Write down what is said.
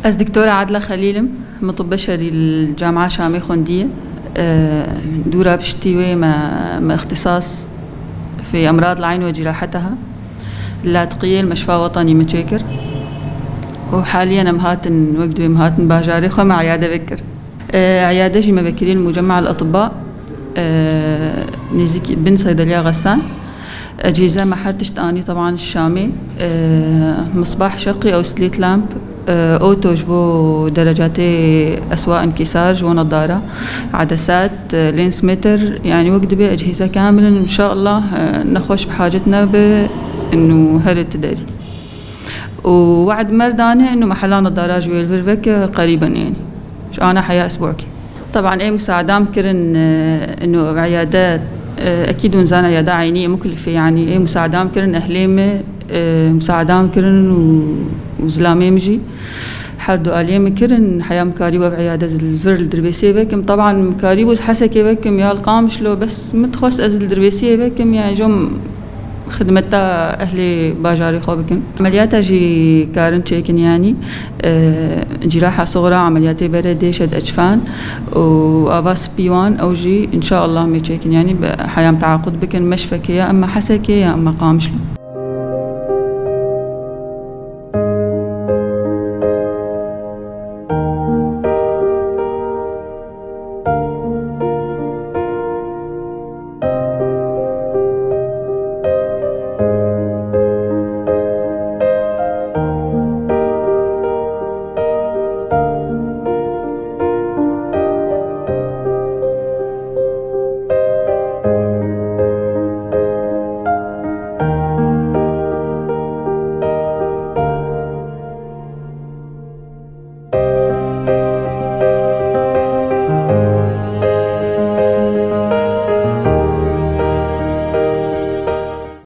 أز دكتورة عادلة خليلم من طب بشري الجامعة شامي خوندية. دورة بشتيوي ما اختصاص في أمراض العين وجراحتها اللاذقية المشفى وطني متشكر. وحاليا مهاتن وقدوي مهاتن باجاري خما عيادة بكر. عيادة جي مبكرين مجمع الأطباء نزيك بن صيدلية غسان. أجهزة ما حرتشت أني طبعا الشامي مصباح شقي أو سليت لامب أوتو جفو درجاتي أسواء انكسار جفو نظارة عدسات لينس متر يعني وقت بي أجهزة كاملة إن شاء الله نخش بحاجتنا بإنه هرد تدري. ووعد مردانة إنه محلها نظارات جوي الفيرفك قريبا يعني أنا حياة أسبوعكي. طبعا أي مساعدة ممكن إنه عيادات أكيد ونزان عيادة عينية مكلفة يعني أي مساعدة ممكن أهليمة مساعدة ممكن وزلامي مجي حردو آلية مكرن حياة مكاريبة بعيادة الفر الدربيسية بكم طبعا مكاريبو حسكي بكم يا القامش لو بس متخص أزل الدربيسية بكم يعني جم خدمتها أهلي باجاري خوبكن. عملياتها جي كارن تشيكن يعني جراحة صغرى عمليات بردي شد أجفان وآباس بيوان أو جي إن شاء الله مي تشيكن يعني حياة تعاقد بكن مشفكية أما حسكية أما قامشلو.